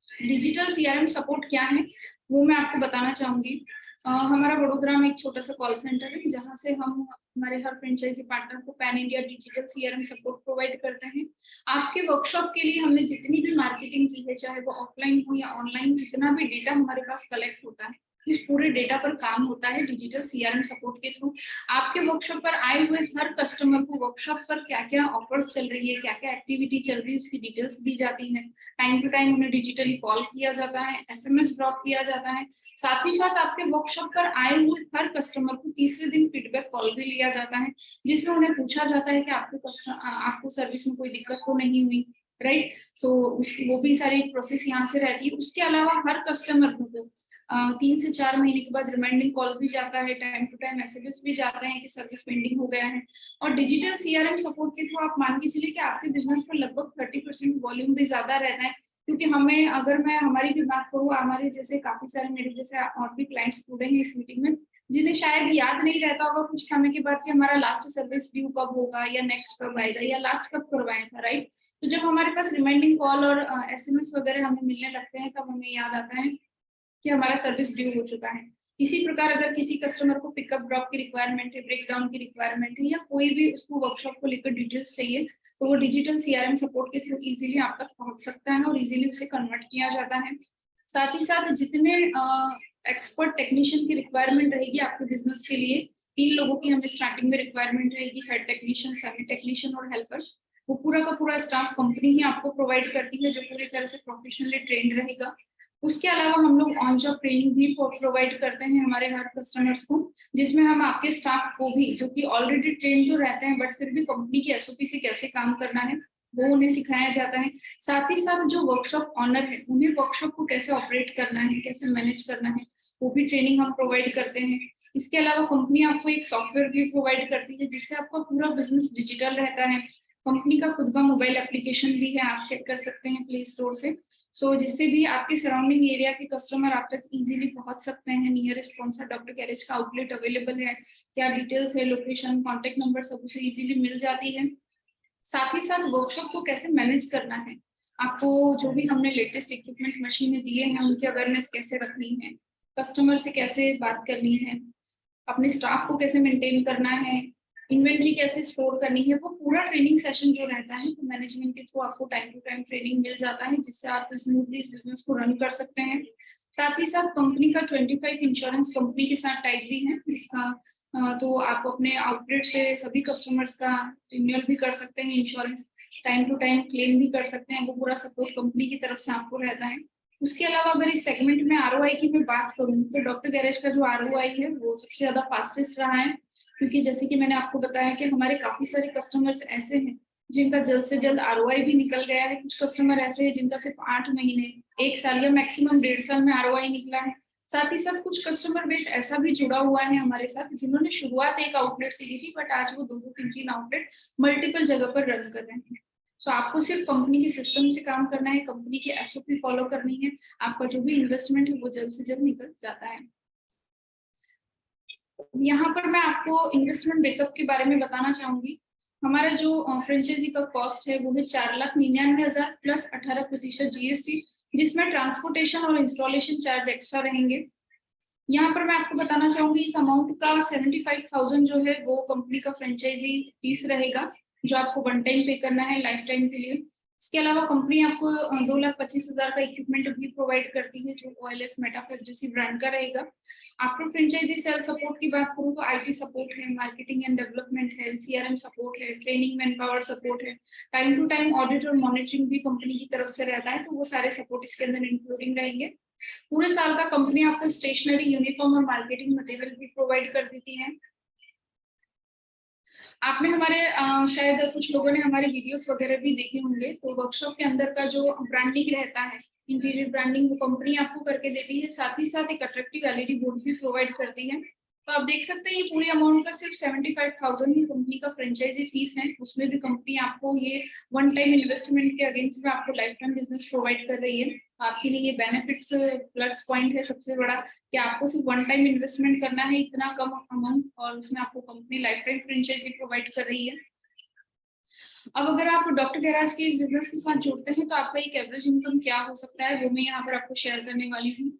डिजिटल सीआरएम सपोर्ट क्या है वो मैं आपको बताना चाहूंगी। हमारा वडोदरा में एक छोटा सा कॉल सेंटर है जहां से हम हमारे हर फ्रेंचाइजी पार्टनर को pan India digital CRM support provide करते हैं। आपके वर्कशॉप के लिए हमने जितनी भी मार्केटिंग की है, चाहे वो ऑफलाइन हो या ऑनलाइन, जितना भी डेटा हमारे पास कलेक्ट होता है इस पूरे डेटा पर काम होता है डिजिटल सीआरएम सपोर्ट के थ्रू। आपके वर्कशॉप पर आए हुए हर कस्टमर को वर्कशॉप पर क्या क्या ऑफर्स चल रही है, क्या क्या एक्टिविटी चल रही है, उसकी डिटेल्स दी जाती है। टाइम टू टाइम उन्हें डिजिटली कॉल किया जाता है, एसएमएस ड्रॉप किया जाता है। साथ ही साथ आपके वर्कशॉप पर आए हुए हर कस्टमर को तीसरे दिन फीडबैक कॉल भी लिया जाता है, जिसमें उन्हें पूछा जाता है कि आपको सर्विस में कोई दिक्कत तो नहीं हुई, राइट। सो उसकी वो भी सारी प्रोसेस यहाँ से रहती है। उसके अलावा हर कस्टमर को 3 से 4 महीने के बाद रिमाइंडिंग कॉल भी जाता है, टाइम टू टाइम एसएमएस भी जाते हैं कि सर्विस पेंडिंग हो गया है। और डिजिटल सीआरएम सपोर्ट के थ्रू आप मान के चलिए कि आपके बिजनेस पर लगभग 30% वॉल्यूम भी ज्यादा रहता है, क्योंकि हमें, अगर मैं हमारी भी बात करूँ, हमारे जैसे काफी सारे मेरे जैसे और भी क्लाइंट्स जुड़े हैं इस मीटिंग में, जिन्हें शायद याद नहीं रहता होगा कुछ समय के बाद कि हमारा लास्ट सर्विस ड्यू कब होगा या नेक्स्ट कब आएगा या लास्ट कब करवाया था, राइट। तो जब हमारे पास रिमाइंडिंग कॉल और एसएमएस वगैरह हमें मिलने लगते हैं तब हमें याद आता है कि हमारा सर्विस ड्यू हो चुका है। इसी प्रकार अगर किसी कस्टमर को पिकअप ड्रॉप की रिक्वायरमेंट है, ब्रेकडाउन की रिक्वायरमेंट है, या कोई भी उसको वर्कशॉप को लेकर डिटेल्स चाहिए, तो वो डिजिटल सीआरएम सपोर्ट के थ्रू इजीली आप तक पहुंच सकता है और इजीली उसे कन्वर्ट किया जाता है। साथ ही साथ जितने एक्सपर्ट टेक्नीशियन की रिक्वायरमेंट रहेगी आपके बिजनेस के लिए, 3 लोगों की हमें स्टार्टिंग में रिक्वायरमेंट रहेगी, हेड टेक्नीशियन, सेमी टेक्नीशियन और हेल्पर। वो पूरा का पूरा स्टाफ कंपनी ही आपको प्रोवाइड करती है जो पूरी तरह से प्रोफेशनली ट्रेंड रहेगा। उसके अलावा हम लोग ऑन जॉब ट्रेनिंग भी प्रोवाइड करते हैं हमारे हर कस्टमर्स को, जिसमें हम आपके स्टाफ को भी, जो कि ऑलरेडी ट्रेन तो रहते हैं बट फिर भी कंपनी की एसओपी से कैसे काम करना है वो उन्हें सिखाया जाता है। साथ ही साथ जो वर्कशॉप ऑनर है उन्हें वर्कशॉप को कैसे ऑपरेट करना है, कैसे मैनेज करना है, वो भी ट्रेनिंग हम प्रोवाइड करते हैं। इसके अलावा कंपनी आपको एक सॉफ्टवेयर भी प्रोवाइड करती है जिससे आपका पूरा बिजनेस डिजिटल रहता है। कंपनी का खुद का मोबाइल एप्लीकेशन भी है, आप चेक कर सकते हैं प्ले स्टोर से। जिससे भी आपके सराउंडिंग एरिया के कस्टमर आप तक इजीली पहुंच सकते हैं। नियरेस्ट कौन सा डॉक्टर गैरेज का आउटलेट अवेलेबल है, क्या डिटेल्स है, लोकेशन, कॉन्टेक्ट नंबर, सब उसे इजीली मिल जाती है। साथ ही साथ वर्कशॉप को कैसे मैनेज करना है, आपको जो भी हमने लेटेस्ट इक्विपमेंट मशीनें दिए हैं उनकी अवेयरनेस कैसे रखनी है, कस्टमर से कैसे बात करनी है, अपने स्टाफ को कैसे मेंटेन करना है, इन्वेंट्री कैसे स्टोर करनी है, वो पूरा ट्रेनिंग सेशन जो रहता है तो मैनेजमेंट के थ्रू आपको टाइम टू टाइम ट्रेनिंग मिल जाता है, जिससे आप स्मूथली इस बिजनेस को रन कर सकते हैं। साथ ही साथ कंपनी का 25 इंश्योरेंस कंपनी के साथ टाइप भी है, जिसका तो आप अपने आउटलेट से सभी कस्टमर्स का रिन्यूअल भी कर सकते हैं, insurance time to time claim भी कर सकते हैं, वो पूरा सपोर्ट कंपनी की तरफ से आपको रहता है। उसके अलावा अगर इस सेगमेंट में आरओआई की मैं बात करूं तो डॉक्टर गैरेज का जो आरओआई है वो सबसे ज्यादा फास्टेस्ट रहा है, क्योंकि जैसे कि मैंने आपको बताया कि हमारे काफी सारे कस्टमर्स ऐसे हैं जिनका जल्द से जल्द आरओआई भी निकल गया है। कुछ कस्टमर ऐसे हैं जिनका सिर्फ 8 महीने, 1 साल या मैक्सिमम 1.5 साल में आरओआई निकला है। साथ ही साथ कुछ कस्टमर बेस ऐसा भी जुड़ा हुआ है हमारे साथ जिन्होंने शुरुआत एक आउटलेट से की थी बट आज वो 2-3 आउटलेट मल्टीपल जगह पर रन कर रहे हैं। आपको सिर्फ कंपनी के सिस्टम से काम करना है, कंपनी की एसओपी फॉलो करनी है, आपका जो भी इन्वेस्टमेंट है वो जल्द से जल्द निकल जाता है। यहाँ पर मैं आपको इन्वेस्टमेंट बैकअप के बारे में बताना चाहूंगी। हमारा जो फ्रेंचाइजी का कॉस्ट है वो है 4,99,000 प्लस 18% जीएसटी, जिसमें ट्रांसपोर्टेशन और इंस्टॉलेशन चार्ज एक्स्ट्रा रहेंगे। यहाँ पर मैं आपको बताना चाहूंगी इस अमाउंट का 75,000 जो है वो कंपनी का फ्रेंचाइजी फीस रहेगा, जो आपको वन टाइम पे करना है लाइफ टाइम के लिए। इसके अलावा कंपनी आपको 2,25,000 का इक्विपमेंट भी प्रोवाइड करती है जो ओएलएस मेटाफेब जैसी ब्रांड का रहेगा। आफ्टर फ्रेंचाइजी सेल सपोर्ट की बात करूँ तो आईटी सपोर्ट है, मार्केटिंग एंड डेवलपमेंट है, सीआरएम सपोर्ट है, ट्रेनिंग मैन पावर सपोर्ट है, टाइम टू टाइम ऑडिट और मॉनिटरिंग भी कंपनी की तरफ से रहता है, तो वो सारे सपोर्ट इसके अंदर इंक्लूडिंग रहेंगे। पूरे साल का कंपनी आपको स्टेशनरी, यूनिफॉर्म और मार्केटिंग मटेरियल भी प्रोवाइड कर देती है। आपने हमारे शायद कुछ लोगों ने हमारे वीडियोस वगैरह भी देखे होंगे, तो वर्कशॉप के अंदर का जो ब्रांडिंग रहता है, इंटीरियर ब्रांडिंग, वो कंपनी आपको करके देती है। साथ ही साथ एक अट्रैक्टिव एलईडी बोर्ड भी प्रोवाइड करती है। तो आप देख सकते हैं ये पूरी अमाउंट का सिर्फ 75,000 ही कंपनी का फ्रेंचाइजी फीस है। उसमें भी कंपनी आपको ये वन टाइम इन्वेस्टमेंट के अगेंस्ट में आपको लाइफ टाइम बिजनेस प्रोवाइड कर रही है। आपके लिए ये बेनिफिट्स प्लस पॉइंट है सबसे बड़ा, कि आपको सिर्फ वन टाइम इन्वेस्टमेंट करना है इतना कम अमाउंट, और उसमें आपको company life time franchisee provide कर रही है। अब अगर आप डॉक्टर गैराज के इस बिजनेस के साथ जुड़ते हैं तो आपका एक एवरेज इनकम क्या हो सकता है वो मैं यहाँ पर आपको शेयर करने वाली हूँ।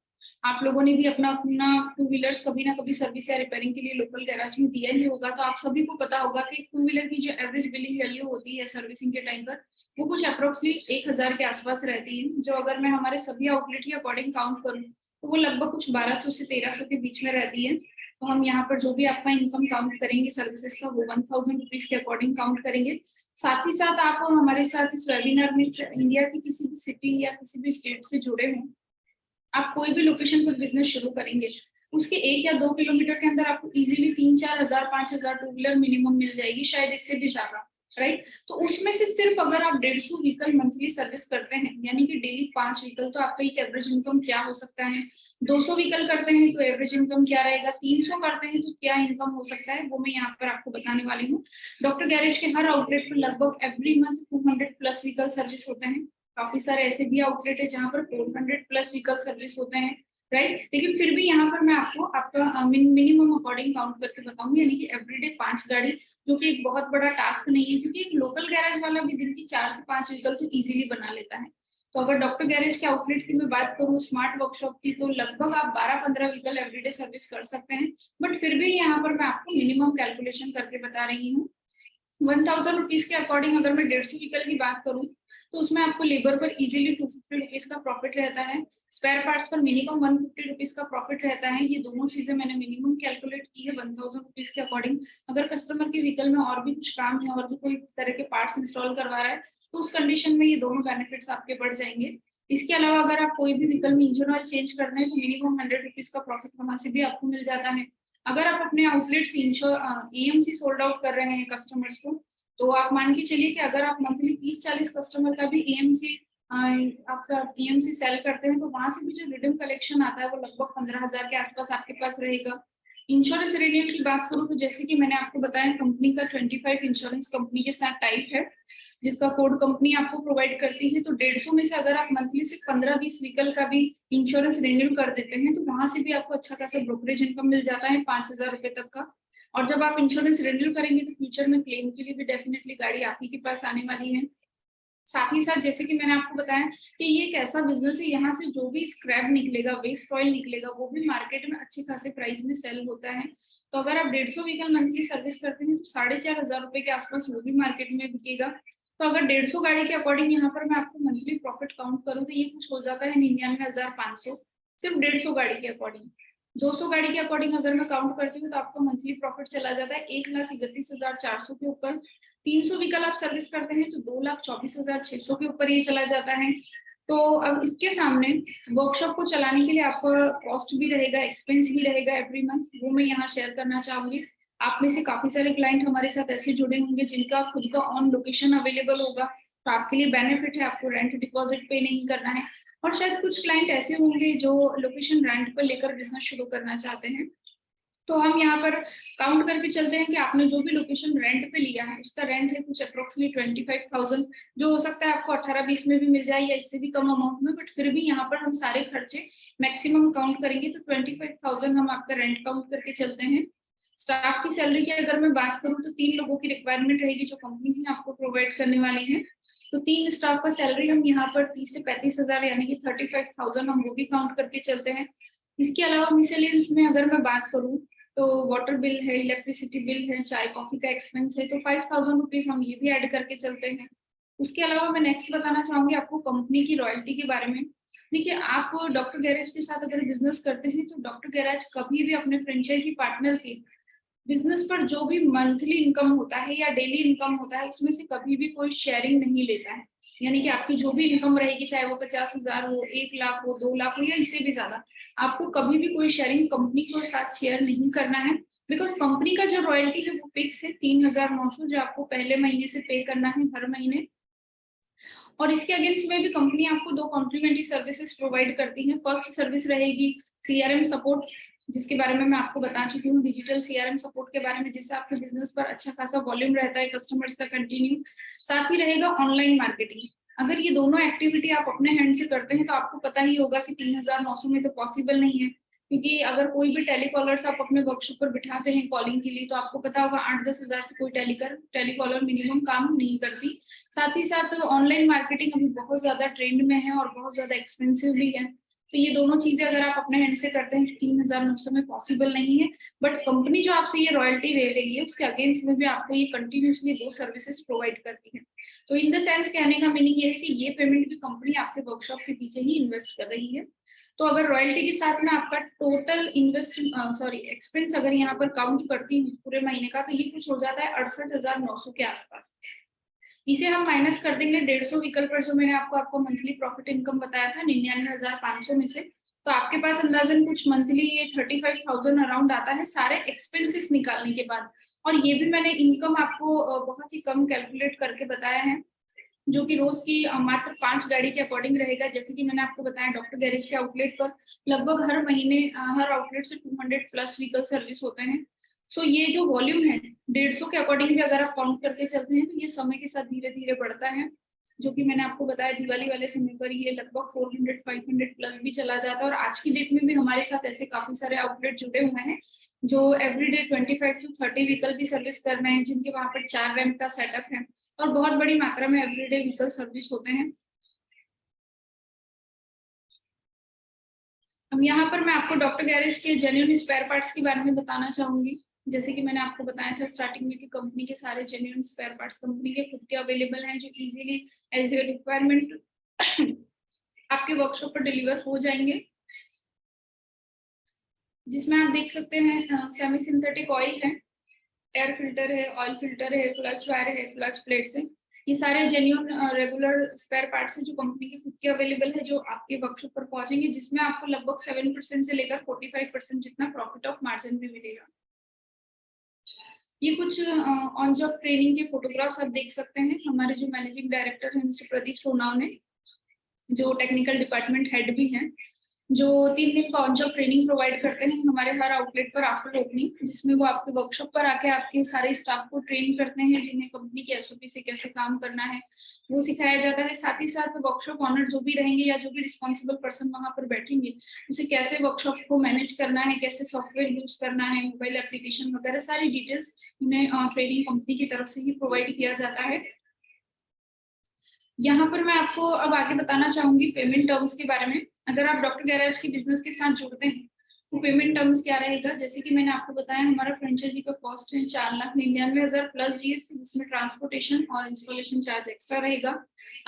आप लोगों ने भी अपना अपना टू व्हीलर्स कभी ना कभी सर्विस या रिपेयरिंग के लिए लोकल गैराज में दिया ही होगा, तो आप सभी को पता होगा कि टू व्हीलर की जो एवरेज बिलिंग वैल्यू होती है सर्विसिंग के टाइम पर वो कुछ अप्रोक्सीमेटली 1000 के आसपास रहती है, जो अगर मैं हमारे सभी आउटलेट के अकॉर्डिंग काउंट करूँ तो वो लगभग कुछ 1200 से 1300 के बीच में रहती है। तो हम यहाँ पर जो भी आपका इनकम काउंट करेंगे सर्विसेज का वो 1000 रुपीज के अकॉर्डिंग काउंट करेंगे। साथ ही साथ आप हमारे साथ इस वेबिनार में इंडिया की किसी भी सिटी या किसी भी स्टेट से जुड़े हों, आप कोई भी लोकेशन पर बिजनेस शुरू करेंगे उसके 1 या 2 किलोमीटर के अंदर आपको इजीली 3-4 हजार 5,000 टू व्हीलर मिनिमम मिल जाएगी, शायद इससे भी ज्यादा, राइट। तो उसमें से सिर्फ अगर आप 150 व्हीकल मंथली सर्विस करते हैं यानी कि डेली 5 व्हीकल, तो आपका एक एवरेज इनकम क्या हो सकता है। 200 व्हीकल करते हैं तो एवरेज इनकम क्या रहेगा, 300 करते हैं तो क्या इनकम हो सकता है वो मैं यहाँ पर आपको बताने वाली हूँ। डॉक्टर गैरेज के हर आउटलेट पर लगभग every month 200 plus vehicle service होते हैं। काफी सारे ऐसे भी आउटलेट है जहाँ पर 400 प्लस व्हीकल सर्विस होते हैं, राइट। लेकिन फिर भी यहाँ पर मैं आपको आपका मिनिमम अकॉर्डिंग काउंट करके बताऊंगी, यानी कि एवरीडे 5 गाड़ी, जो कि एक बहुत बड़ा टास्क नहीं है क्योंकि एक लोकल गैरेज वाला भी दिन की 4 से 5 व्हीकल तो इजीली बना लेता है। तो अगर डॉक्टर गैरेज के आउटलेट की मैं बात करूँ स्मार्ट वर्कशॉप की, तो लगभग आप 12-15 व्हीकल एवरीडे सर्विस कर सकते हैं। बट फिर भी यहाँ पर मैं आपको मिनिमम कैलकुलेशन करके बता रही हूँ। 1000 रुपीज के अकॉर्डिंग अगर मैं 150 व्हीकल की बात करूँ तो उसमें आपको लेबर पर इजीली 250 रुपीज का प्रॉफिट रहता है, स्पेयर पार्ट्स पर मिनिमम 150 रुपीज का प्रॉफिट रहता है। ये दोनों चीजें मैंने मिनिमम कैलकुलेट की है 1000 रुपीज के अकॉर्डिंग। अगर कस्टमर के व्हीकल में और भी कुछ काम है और भी कोई तरह के पार्ट्स इंस्टॉल करवा रहा है तो उस कंडीशन में ये दोनों बेनिफिट्स आपके बढ़ जाएंगे। इसके अलावा अगर आप कोई भी व्हीकल में इंजन ऑयल चेंज करना है तो मिनिमम 100 रुपीज का प्रॉफिट वहां से भी आपको मिल जाता है। अगर आप अपने आउटलेट से ईएमसी सोल्ड आउट कर रहे हैं कस्टमर्स को, तो आप मान के चलिए कि अगर आप मंथली 30-40 कस्टमर का भी ईएमसी आपका ईएमसी सेल करते हैं तो वहां से भी जो रिडीम कलेक्शन आता है वो लगभग 15,000 के आसपास आपके पास रहेगा। इंश्योरेंस रिन्यूअल की बात करूँ तो जैसे कि मैंने आपको बताया कंपनी का 25 इंश्योरेंस कंपनी के साथ टाइप है जिसका कोड कंपनी आपको प्रोवाइड करती है। तो 150 में से अगर आप मंथली से 15-20 व्हीकल का भी इंश्योरेंस रिन्यू कर देते हैं तो वहां से भी आपको अच्छा खासा ब्रोकरेज इनकम मिल जाता है 5,000 रुपए तक का। और जब आप इंश्योरेंस रिन्यू करेंगे तो फ्यूचर में क्लेम के लिए भी डेफिनेटली गाड़ी आप ही के पास आने वाली है। साथ ही साथ जैसे कि मैंने आपको बताया कि ये एक ऐसा बिजनेस है यहाँ से जो भी स्क्रैप निकलेगा, वेस्ट ऑयल निकलेगा, वो भी मार्केट में अच्छे खासे प्राइस में सेल होता है। तो अगर आप 150 व्हीकल मंथली सर्विस करते हैं तो 4,500 रुपए के आसपास वो भी मार्केट में बिकेगा। तो अगर 150 गाड़ी के अकॉर्डिंग यहाँ पर मैं आपको मंथली प्रॉफिट काउंट करूँ तो ये कुछ हो जाता है 99,500, सिर्फ 150 गाड़ी के अकॉर्डिंग। 200 गाड़ी के अकॉर्डिंग अगर मैं काउंट करती हूँ तो आपका मंथली प्रॉफिट चला जाता है 1,31,400 के ऊपर। 300 व्हीकल आप सर्विस करते हैं तो 2,24,600 के ऊपर ये चला जाता है। तो अब इसके सामने वर्कशॉप को चलाने के लिए आपका कॉस्ट भी रहेगा, एक्सपेंस भी रहेगा एवरी मंथ, वो मैं यहाँ शेयर करना चाहूंगी। आप में से काफी सारे क्लाइंट हमारे साथ ऐसे जुड़े होंगे जिनका खुद का ऑन लोकेशन अवेलेबल होगा, तो आपके लिए बेनिफिट है, आपको रेंट डिपॉजिट पे नहीं करना है। और शायद कुछ क्लाइंट ऐसे होंगे जो लोकेशन रेंट पर लेकर बिजनेस शुरू करना चाहते हैं। तो हम यहाँ पर काउंट करके चलते हैं कि आपने जो भी लोकेशन रेंट पे लिया है उसका रेंट है कुछ अप्रोक्सीमेटली 25,000, जो हो सकता है आपको 18-20 में भी मिल जाए या इससे भी कम अमाउंट में, बट फिर भी यहाँ पर हम सारे खर्चे मैक्सिमम काउंट करेंगे तो 25,000 हम आपका रेंट काउंट करके चलते हैं। स्टाफ की सैलरी की अगर मैं बात करूँ तो 3 लोगों की रिक्वायरमेंट रहेगी जो कंपनी ही आपको प्रोवाइड करने वाली है। तो 3 स्टाफ का सैलरी हम यहाँ पर 30 से 35,000 यानी कि 35,000 हम वो भी काउंट करके चलते हैं। इसके अलावा मिसेलियंस में अगर मैं बात करूँ तो वाटर बिल है, इलेक्ट्रिसिटी बिल है, चाय कॉफी का एक्सपेंस है, तो 5,000 रुपीज हम ये भी ऐड करके चलते हैं। उसके अलावा मैं नेक्स्ट बताना चाहूंगी आपको कंपनी की रॉयल्टी के बारे में। देखिए आप डॉक्टर गैरेज के साथ अगर बिजनेस करते हैं तो डॉक्टर गैरेज कभी भी अपने फ्रेंचाइजी पार्टनर के बिजनेस पर जो भी मंथली इनकम होता है या डेली इनकम होता है उसमें से कभी भी कोई शेयरिंग नहीं लेता है। यानी कि आपकी जो भी इनकम रहेगी चाहे वो 50,000 हो, 1 लाख हो, 2 लाख हो या इससे भी ज्यादा, आपको कभी भी कोई शेयरिंग कंपनी के साथ शेयर नहीं करना है। बिकॉज कंपनी का जो रॉयल्टी है वो फिक्स है 3,900, जो आपको पहले महीने से पे करना है हर महीने। और इसके अगेंस्ट में भी कंपनी आपको 2 कॉम्प्लीमेंट्री सर्विसेज प्रोवाइड करती है। फर्स्ट सर्विस रहेगी सीआरएम सपोर्ट, जिसके बारे में मैं आपको बता चुकी हूँ, डिजिटल सीआरएम सपोर्ट के बारे में, जिससे आपके बिजनेस पर अच्छा खासा वॉल्यूम रहता है कस्टमर्स का कंटिन्यू। साथ ही रहेगा ऑनलाइन मार्केटिंग। अगर ये दोनों एक्टिविटी आप अपने हैंड से करते हैं तो आपको पता ही होगा कि 3,900 में तो पॉसिबल नहीं है। क्योंकि अगर कोई भी टेलीकॉलर्स आप अपने वर्कशॉप पर बिठाते हैं कॉलिंग के लिए, तो आपको पता होगा 8-10 हजार से कोई टेलीकॉलर मिनिमम काम नहीं करती। साथ ही साथ ऑनलाइन मार्केटिंग अभी बहुत ज्यादा ट्रेंड में है और बहुत ज्यादा एक्सपेंसिव भी है। तो ये दोनों चीजें अगर आप अपने हैंड से करते हैं 3,900 में पॉसिबल नहीं है। बट कंपनी जो आपसे ये रॉयल्टी ले रही है उसके अगेंस्ट में भी आपको ये कंटिन्यूसली 2 सर्विसेज प्रोवाइड करती है। तो इन द सेंस कहने का मीनिंग ये है कि ये पेमेंट भी कंपनी आपके वर्कशॉप के पीछे ही इन्वेस्ट कर रही है। तो अगर रॉयल्टी के साथ में आपका टोटल एक्सपेंस अगर यहाँ पर काउंट करती हूँ पूरे महीने का, तो ये कुछ हो जाता है 68,900 के आसपास। इसे हम माइनस कर देंगे 150 व्हीकल पर, जो मैंने आपको मंथली प्रॉफिट इनकम बताया था 99,500 में से, तो आपके पास अंदाजन कुछ मंथली ये 35,000 अराउंड आता है सारे एक्सपेंसेस निकालने के बाद। और ये भी मैंने इनकम आपको बहुत ही कम कैलकुलेट करके बताया है, जो कि रोज की मात्र 5 गाड़ी के अकॉर्डिंग रहेगा। जैसे कि मैंने आपको बताया डॉक्टर गैरेज के आउटलेट पर लगभग हर महीने हर आउटलेट से 200 प्लस व्हीकल सर्विस होते हैं। सो ये जो वॉल्यूम है 150 के अकॉर्डिंग भी अगर आप काउंट करके चलते हैं, तो ये समय के साथ धीरे धीरे बढ़ता है। जो कि मैंने आपको बताया दिवाली वाले समय पर ये लगभग 400-500 प्लस भी चला जाता है। और आज की डेट में भी हमारे साथ ऐसे काफी सारे आउटलेट जुड़े हुए हैं जो एवरीडे 25 to 30 व्हीकल भी सर्विस कर रहे हैं, जिनके वहां पर 4 रैम्प का सेटअप है और बहुत बड़ी मात्रा में एवरीडे व्हीकल सर्विस होते हैं। अब यहाँ पर मैं आपको डॉक्टर गैरेज के जेन्युइन स्पेयर पार्ट्स के बारे में बताना चाहूंगी। जैसे कि मैंने आपको बताया था स्टार्टिंग में कि कंपनी के सारे जेन्युइन स्पेयर पार्ट्स कंपनी के खुद के अवेलेबल हैं, जो इजीली एज योर रिक्वायरमेंट आपके वर्कशॉप पर डिलीवर हो जाएंगे। जिसमें आप देख सकते हैं सेमी सिंथेटिक ऑयल है, एयर फिल्टर है, ऑयल फिल्टर है, क्लच वायर है, क्लच प्लेट्स है। ये सारे जेन्युइन रेगुलर स्पेयर पार्ट्स हैं जो कंपनी के खुद के अवेलेबल है, जो आपके वर्कशॉप पर पहुंचेंगे, जिसमें आपको लगभग 7% से लेकर 45% जितना प्रॉफिट ऑफ मार्जिन भी मिलेगा। ये कुछ ऑन जॉब ट्रेनिंग के फोटोग्राफ्स आप देख सकते हैं। हमारे जो मैनेजिंग डायरेक्टर हैं मिस्टर प्रदीप सोनावने, जो टेक्निकल डिपार्टमेंट हेड भी हैं, जो 3 दिन का ऑन जॉब ट्रेनिंग प्रोवाइड करते हैं हमारे हर आउटलेट पर आफ्टर ओपनिंग, जिसमें वो आपके वर्कशॉप पर आके आपके सारे स्टाफ को ट्रेन करते हैं, जिन्हें कंपनी के एसओपी से कैसे काम करना है वो सिखाया जाता है। साथ ही साथ वर्कशॉप ऑनर जो भी रहेंगे या जो भी रिस्पॉन्सिबल पर्सन वहां पर बैठेंगे, उसे कैसे वर्कशॉप को मैनेज करना है, कैसे सॉफ्टवेयर यूज करना है, मोबाइल एप्लीकेशन वगैरह सारी डिटेल्स उन्हें ट्रेनिंग कंपनी की तरफ से ही प्रोवाइड किया जाता है। यहाँ पर मैं आपको अब आगे बताना चाहूंगी पेमेंट टर्म्स के बारे में। अगर आप डॉक्टर गैरेज के बिजनेस के साथ जुड़ते हैं तो पेमेंट टर्म्स क्या रहेगा। जैसे कि मैंने आपको बताया हमारा फ्रेंचाइजी का कॉस्ट है 4,99,000 प्लस जीएसटी, जिसमें ट्रांसपोर्टेशन और इंस्टॉलेशन चार्ज एक्स्ट्रा रहेगा।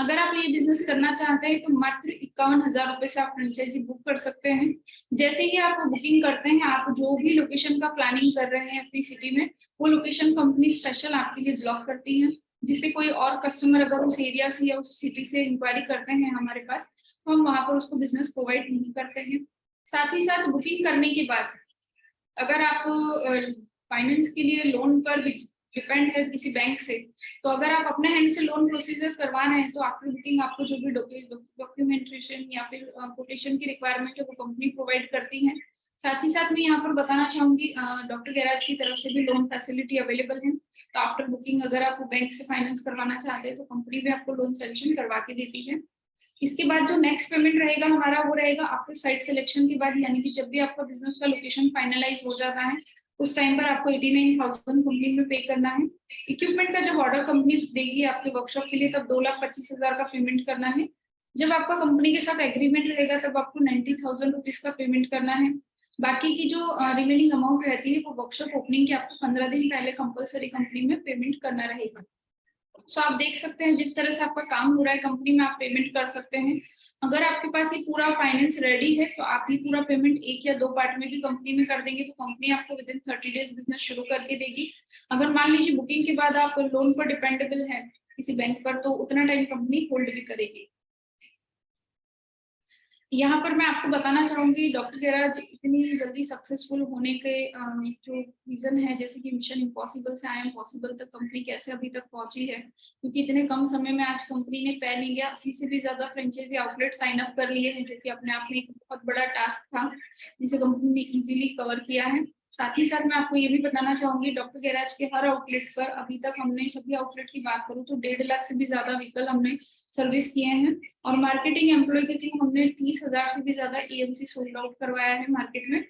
अगर आप ये बिजनेस करना चाहते हैं तो मात्र 51,000 रुपए से आप फ्रेंचाइजी बुक कर सकते हैं। जैसे ही आप बुकिंग करते हैं, आप जो भी लोकेशन का प्लानिंग कर रहे हैं अपनी सिटी में, वो लोकेशन कंपनी स्पेशल आपके लिए ब्लॉक करती है, जिससे कोई और कस्टमर अगर उस एरिया से या उस सिटी से इंक्वायरी करते हैं हमारे पास, तो हम वहां पर उसको बिजनेस प्रोवाइड नहीं करते हैं। साथ ही साथ बुकिंग करने के बाद अगर आप फाइनेंस के लिए लोन पर डिपेंड है किसी बैंक से, तो अगर आप अपने हैंड से लोन प्रोसीजर करवा रहे हैं, तो आफ्टर बुकिंग आपको जो भी डॉक्यूमेंटेशन या फिर कोटेशन की रिक्वायरमेंट है वो कंपनी प्रोवाइड करती है। साथ ही साथ मैं यहाँ पर बताना चाहूंगी डॉक्टर गैराज की तरफ से भी लोन फैसिलिटी अवेलेबल है। तो आफ्टर बुकिंग अगर आप बैंक से फाइनेंस करवाना चाहते हैं तो कंपनी भी आपको लोन सैंक्शन करवा के देती है। इसके बाद जो नेक्स्ट पेमेंट रहेगा हमारा, वो रहेगा आफ्टर साइट सिलेक्शन के बाद, यानी कि जब भी आपका बिजनेस का लोकेशन फाइनलाइज हो जाता है उस टाइम पर आपको 89,000 कंपनी में पे करना है। इक्विपमेंट का जब ऑर्डर कंपनी देगी आपके वर्कशॉप के लिए, तब 2,25,000 का पेमेंट करना है। जब आपका कंपनी के साथ एग्रीमेंट रहेगा तब आपको 90,000 रुपीज का पेमेंट करना है। बाकी की जो रिमेनिंग अमाउंट रहती है वो वर्कशॉप ओपनिंग के आपको 15 दिन पहले कंपलसरी कंपनी में पेमेंट करना रहेगा। सो आप देख सकते हैं जिस तरह से आपका काम हो रहा है कंपनी में, आप पेमेंट कर सकते हैं। अगर आपके पास ये पूरा फाइनेंस रेडी है तो आप ये पूरा पेमेंट 1 या 2 पार्ट में भी कंपनी में कर देंगे, तो कंपनी आपको विद इन 30 डेज बिजनेस शुरू करके देगी। अगर मान लीजिए बुकिंग के बाद आप लोन पर डिपेंडेबल है किसी बैंक पर, तो उतना टाइम कंपनी होल्ड भी करेगी। यहाँ पर मैं आपको बताना चाहूंगी डॉक्टर गैराज इतनी जल्दी सक्सेसफुल होने के जो रीजन है, जैसे कि मिशन इम्पॉसिबल से आई एम पॉसिबल तक कंपनी कैसे अभी तक पहुंची है। क्योंकि इतने कम समय में आज कंपनी ने पैन इंडिया 80 से भी ज्यादा फ्रेंचाइजी आउटलेट साइन अप कर लिए हैं, जो कि अपने आप में एक बहुत बड़ा टास्क था जिसे कंपनी ने इजीली कवर किया है। साथ ही साथ मैं आपको ये भी बताना चाहूंगी, डॉक्टर गैराज के हर आउटलेट पर अभी तक हमने सभी आउटलेट की बात करूँ तो 1.5 लाख से भी ज्यादा व्हीकल हमने सर्विस किए हैं, और मार्केटिंग एम्प्लॉय के थ्रू हमने 30,000 से भी ज्यादा EMC सोल्ड आउट करवाया है मार्केट में।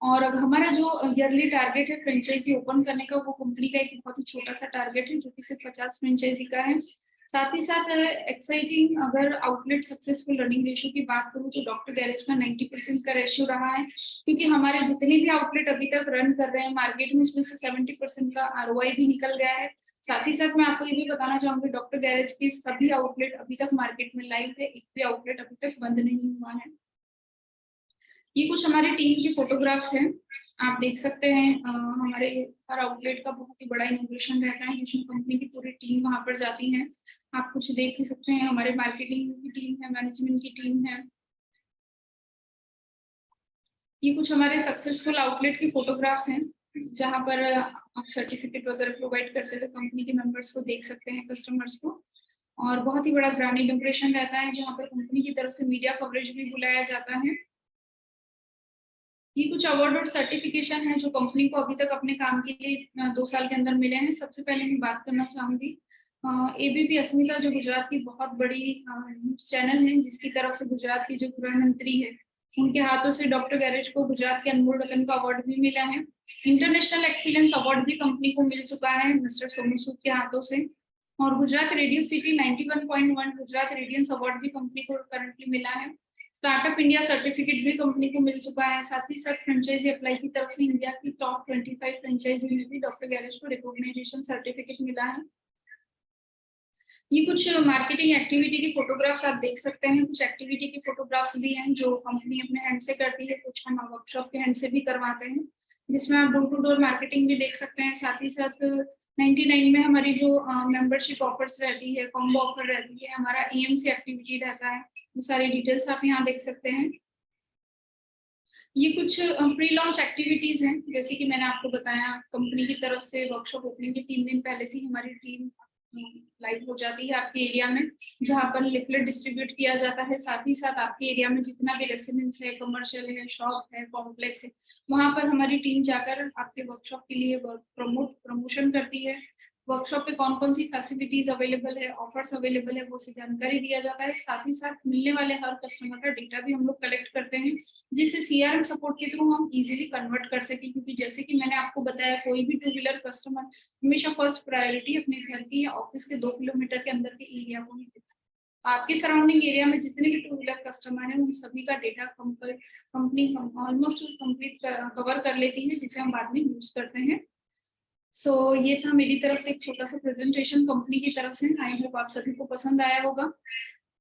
और हमारा जो ईयरली टारगेट है फ्रेंचाइजी ओपन करने का, वो कंपनी का एक बहुत ही छोटा सा टारगेट है जो कि सिर्फ 50 फ्रेंचाइजी का है। साथ ही साथ एक्साइटिंग अगर आउटलेट सक्सेसफुल रनिंग रेशियो की बात करूं तो डॉक्टर गैरेज का 90% का रेशियो रहा है, क्योंकि हमारे जितने भी आउटलेट अभी तक रन कर रहे हैं मार्केट में, उसमें से 70% का ROI भी निकल गया है। साथ ही साथ मैं आपको ये भी बताना चाहूंगी, डॉक्टर गैरेज के सभी आउटलेट अभी तक मार्केट में लाइव है, एक भी आउटलेट अभी तक बंद नहीं हुआ है। ये कुछ हमारे टीम के फोटोग्राफ्स हैं, आप देख सकते हैं। हमारे हर आउटलेट का बहुत ही बड़ा इनोग्रेशन रहता है जिसमें कंपनी की पूरी टीम वहां पर जाती है। आप कुछ देख ही सकते हैं, हमारे मार्केटिंग की टीम है, मैनेजमेंट की टीम है। ये कुछ हमारे सक्सेसफुल आउटलेट की फोटोग्राफ्स हैं जहां पर आप सर्टिफिकेट वगैरह प्रोवाइड करते हुए कंपनी के मेंबर्स को देख सकते हैं, कस्टमर्स को। और बहुत ही बड़ा ग्रैंड इनोग्रेशन रहता है जहाँ पर कंपनी की तरफ से मीडिया कवरेज भी बुलाया जाता है। ये कुछ अवार्ड और सर्टिफिकेशन है जो कंपनी को अभी तक अपने काम के लिए 2 साल के अंदर मिले हैं। सबसे पहले मैं बात करना चाहूंगी ABP अस्मिता, जो गुजरात की बहुत बड़ी न्यूज चैनल है, जिसकी तरफ से गुजरात की जो गृह मंत्री है उनके हाथों से डॉक्टर गैरेज को गुजरात के अनमोल रतन का अवार्ड भी मिला है। इंटरनेशनल एक्सीलेंस अवार्ड भी कंपनी को मिल चुका है मिस्टर सोनू सूद के हाथों से। और Gujarat radio city 91.1 Gujarat radiance award भी कंपनी को करंटली मिला है। स्टार्टअप इंडिया सर्टिफिकेट भी कंपनी को मिल चुका है। साथ ही साथ फ्रेंचाइजी अप्लाई की तरफ से इंडिया की टॉप 25 फ्रेंचाइजी में भी डॉक्टर गैरेज को रिकॉग्नाइजेशन सर्टिफिकेट मिला है। ये कुछ मार्केटिंग एक्टिविटी की फोटोग्राफ्स आप देख सकते हैं। कुछ एक्टिविटी की फोटोग्राफ्स भी हैं जो कंपनी अपने हैंड से करती है, कुछ हम वर्कशॉप के हैंड से भी करवाते हैं, जिसमें आप डोर टू डोर मार्केटिंग भी देख सकते हैं। साथ ही साथ 99 में हमारी जो मेंबरशिप ऑफर्स रहती है, कॉम्बो ऑफर रहती है, हमारा EMC एक्टिविटी रहता है, वो सारी डिटेल्स आप यहाँ देख सकते हैं। ये कुछ प्री लॉन्च एक्टिविटीज हैं, जैसे कि मैंने आपको बताया कंपनी की तरफ से वर्कशॉप ओपनिंग के 3 दिन पहले से ही हमारी टीम लाइव हो जाती है आपके एरिया में, जहाँ पर लिफलेट डिस्ट्रीब्यूट किया जाता है। साथ ही साथ आपके एरिया में जितना भी रेसिडेंस है, कमर्शियल है, शॉप है, कॉम्प्लेक्स है, वहाँ पर हमारी टीम जाकर आपके वर्कशॉप के लिए प्रमोशन करती है। वर्कशॉप पे कौन कौन सी फैसिलिटीज अवेलेबल है, ऑफर्स अवेलेबल है, वो से जानकारी दिया जाता है। साथ ही साथ मिलने वाले हर कस्टमर का डेटा भी हम लोग कलेक्ट करते हैं, जिसे CRM सपोर्ट के थ्रू हम इजीली कन्वर्ट कर सकें, क्योंकि जैसे कि मैंने आपको बताया, कोई भी 2 व्हीलर कस्टमर हमेशा फर्स्ट प्रायोरिटी अपने घर की या ऑफिस के 2 किलोमीटर के अंदर के एरिया को ही देता है। आपके सराउंडिंग एरिया में जितने भी 2 व्हीलर कस्टमर हैं उन सभी का data company almost complete cover कर लेती है, जिसे हम बाद में यूज करते हैं। सो ये था मेरी तरफ से एक छोटा सा प्रेजेंटेशन कंपनी की तरफ से। आई होप आप सभी को पसंद आया होगा।